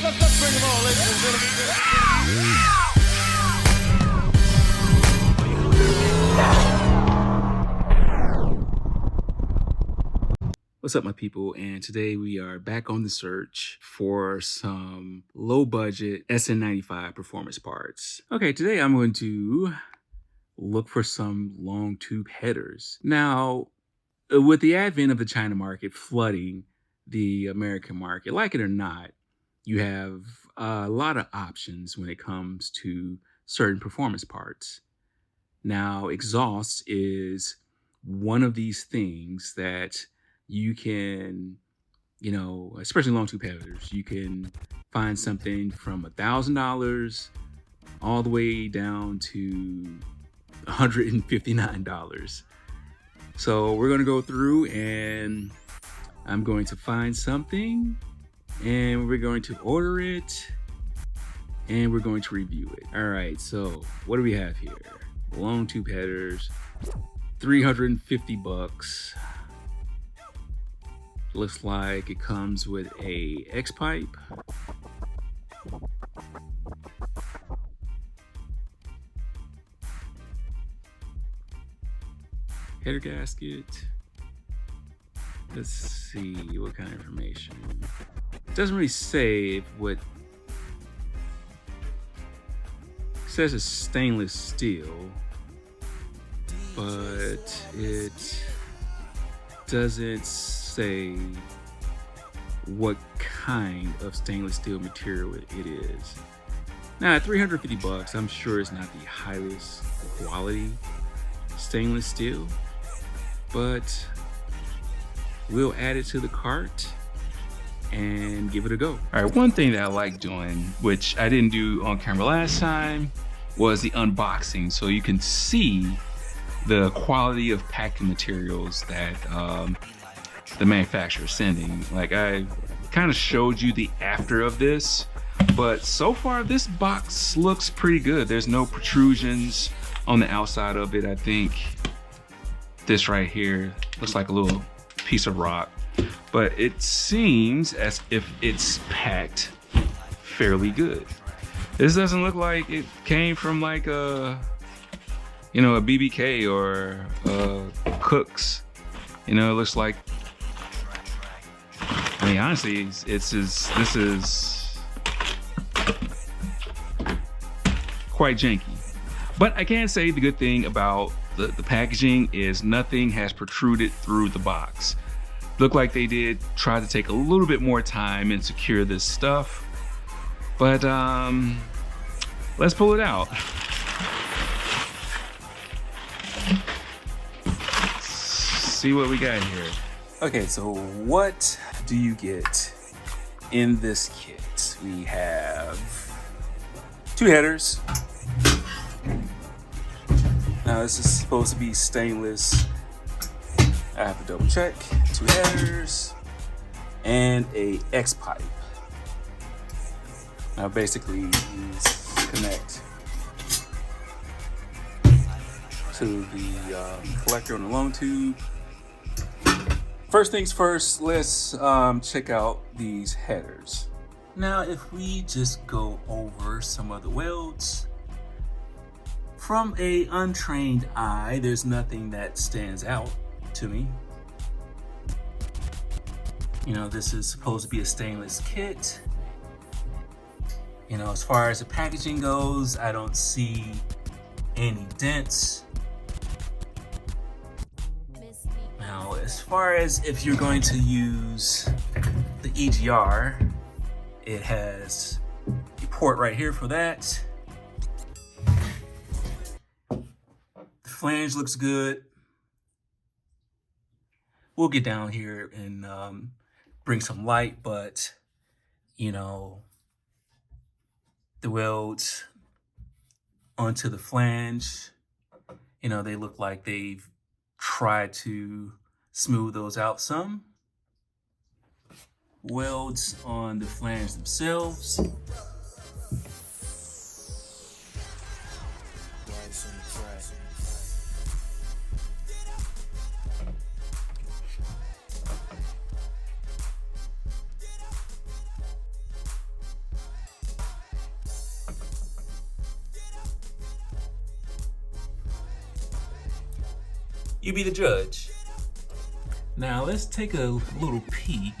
Let's bring them on, ladies and gentlemen. What's up, my people? And today we are back on the search for some low budget Sn95 performance parts. Okay, today I'm going to look for some Longtube headers. Now, with the advent of the China market flooding the American market, like it or not, you have a lot of options when it comes to certain performance parts. Now, exhaust is one of these things that you can, especially Longtube headers, you can find something from $1,000 all the way down to $159. So we're going to go through and I'm going to find something and we're going to order it and we're going to review it. All right, so what do we have here? Longtube headers, $350. Looks like it comes with a X pipe. Header gasket. Let's see what kind of information. It doesn't really say what. It says it's stainless steel, but it doesn't say what kind of stainless steel material it is. Now, at $350, I'm sure it's not the highest quality stainless steel, but we'll add it to the cart and give it a go. All right, one thing that I like doing, which I didn't do on camera last time, was the unboxing, so you can see the quality of packing materials that the manufacturer is sending. Like, I kind of showed you the after of this, but so far this box looks pretty good. There's no protrusions on the outside of it. I think this right here looks like a little piece of rock, but it seems as if it's packed fairly good. This doesn't look like it came from like a BBK or Cook's. It looks like, I mean, honestly, this is quite janky. But I can say the good thing about the packaging is nothing has protruded through the box. Looked like they did try to take a little bit more time and secure this stuff. But let's pull it out. See what we got here. Okay, so what do you get in this kit? We have 2 headers. Now this is supposed to be stainless. I have to double check. 2 headers and a X pipe. Now basically these connect to the collector on the Longtube. First things first, let's check out these headers. Now, if we just go over some of the welds, from a untrained eye, there's nothing that stands out to me. This is supposed to be a stainless kit. As far as the packaging goes, I don't see any dents. Now, as far as if you're going to use the EGR, it has a port right here for that. The flange looks good. We'll get down here and bring some light, but the welds onto the flange, they look like they've tried to smooth those out some. Welds on the flange themselves. You be the judge. Now let's take a little peek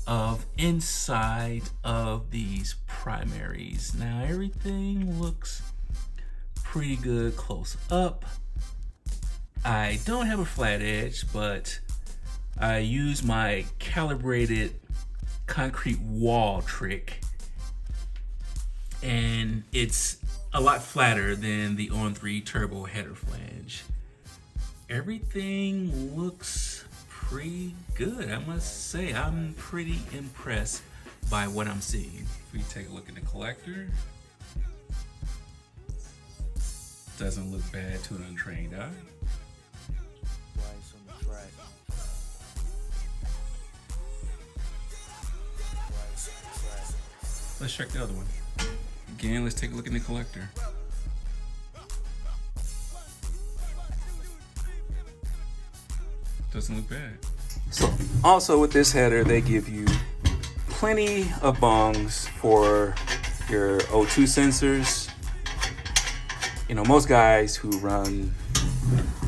of inside of these primaries. Now everything looks pretty good close up. I don't have a flat edge, but I use my calibrated concrete wall trick, and it's a lot flatter than the On3 turbo header flange. Everything looks pretty good. I must say, I'm pretty impressed by what I'm seeing. If we take a look at the collector, doesn't look bad to an untrained eye. Let's check the other one. Again, let's take a look at the collector. Doesn't look bad. So also with this header, they give you plenty of bongs for your O2 sensors. You know, most guys who run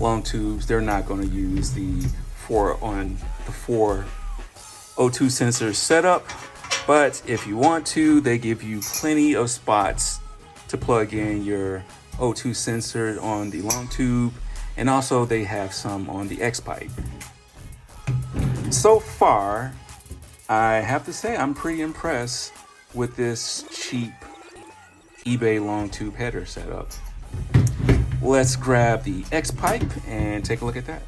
long tubes, they're not going to use the four O2 sensor setup. But if you want to, they give you plenty of spots to plug in your O2 sensor on the Longtube, and also they have some on the X-Pipe. So far, I have to say I'm pretty impressed with this cheap eBay Longtube header setup. Let's grab the X-Pipe and take a look at that.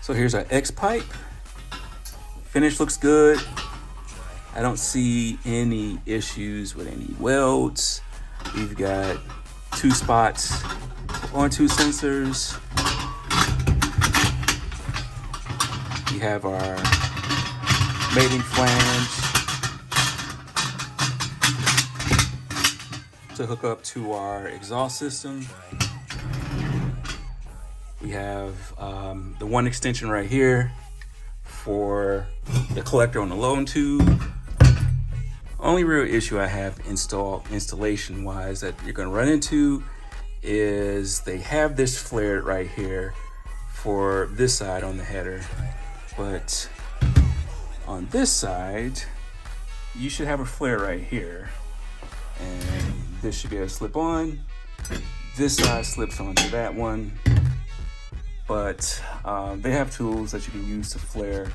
So here's our X-Pipe. Finish looks good. I don't see any issues with any welds. We've got 2 spots on 2 sensors. We have our mating flange to hook up to our exhaust system. We have the one extension right here for the collector on the Longtube. Only real issue I have installation wise that you're going to run into is they have this flared right here for this side on the header, but on this side you should have a flare right here, and this should be able to slip on. This side slips onto that one, but they have tools that you can use to flare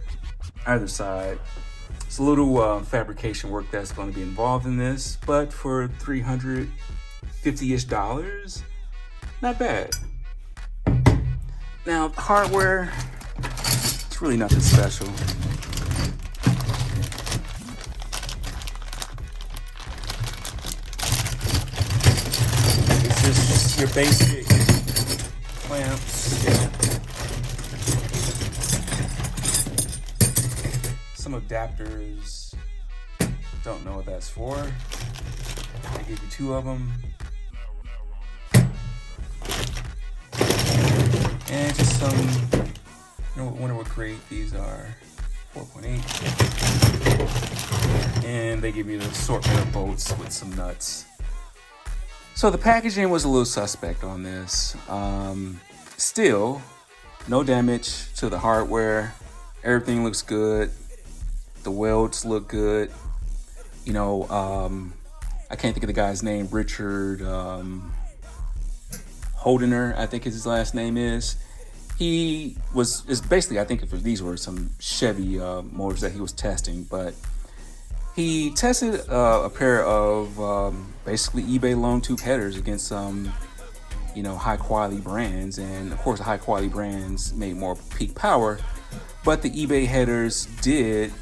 either side. It's a little fabrication work that's going to be involved in this, but for $350-ish, not bad. Now, hardware, it's really nothing special. It's just your basic clamps. Some adapters, don't know what that's for. They give you 2 of them. And just some, I wonder what grade these are. 4.8. And they give you the assortment of bolts with some nuts. So the packaging was a little suspect on this. Still, no damage to the hardware. Everything looks good. The welds look good. You know, I can't think of the guy's name. Richard Holdener, I think his last name is. He was basically, I think these were some Chevy motors that he was testing, but he tested a pair of basically eBay Longtube headers against some, high quality brands, and of course the high quality brands made more peak power, but the eBay headers did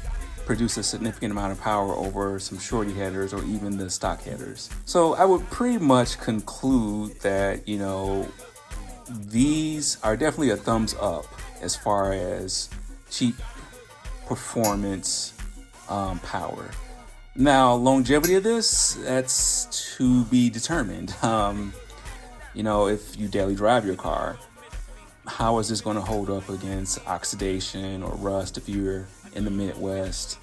produce a significant amount of power over some shorty headers or even the stock headers. So I would pretty much conclude that, these are definitely a thumbs up as far as cheap performance power. Now, longevity of this, that's to be determined. If you daily drive your car, how is this going to hold up against oxidation or rust if you're in the Midwest?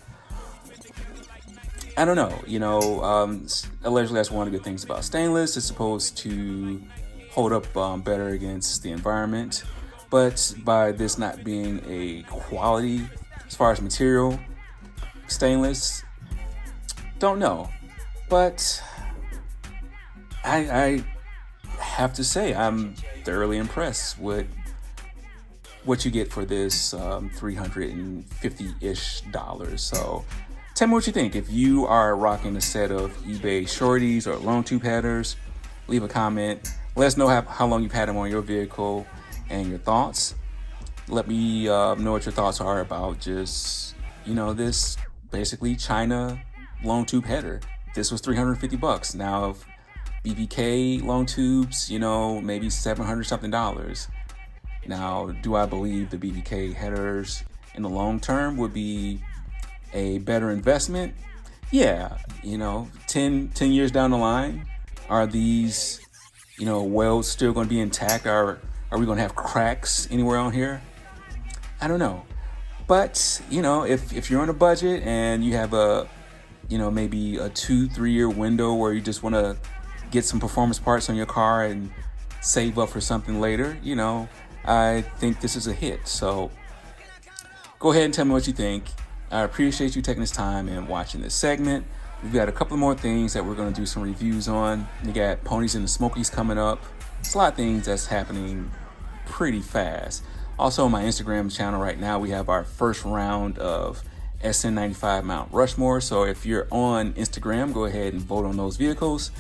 I don't know. Allegedly that's one of the good things about stainless. It's supposed to hold up better against the environment. but by this not being a quality as far as material, stainless, don't know. But I have to say I'm thoroughly impressed with what you get for this $350-ish. So tell me what you think. If you are rocking a set of eBay shorties or Longtube headers, leave a comment. Let us know how long you've had them on your vehicle and your thoughts. Let me know what your thoughts are about just, this basically China Longtube header. This was $350. Now, if BBK Longtubes, maybe $700 something. Now, do I believe the BBK headers in the long term would be a better investment? Yeah, 10 years down the line, are these, welds still going to be intact? Are we going to have cracks anywhere on here? I don't know. But, if you're on a budget and you have a, maybe a 2-3 year window where you just want to get some performance parts on your car and save up for something later, I think this is a hit. So go ahead and tell me what you think. I appreciate you taking this time and watching this segment. We've got a couple more things that we're going to do some reviews on. We got Ponies in the Smokies coming up. It's a lot of things that's happening pretty fast. Also on my Instagram channel right now, we have our first round of Sn95 Mount Rushmore. So if you're on Instagram, go ahead and vote on those vehicles.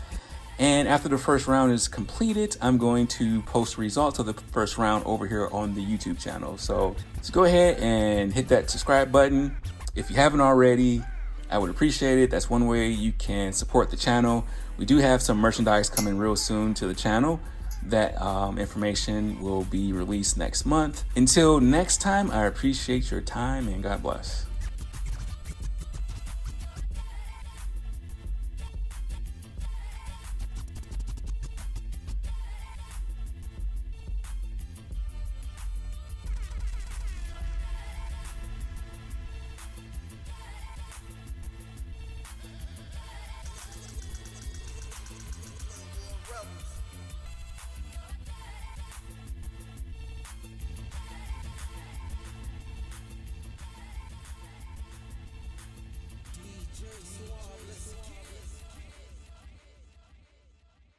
And after the first round is completed, I'm going to post results of the first round over here on the YouTube channel. So go ahead and hit that subscribe button. If you haven't already, I would appreciate it. That's one way you can support the channel. We do have some merchandise coming real soon to the channel. That information will be released next month. Until next time, I appreciate your time and God bless.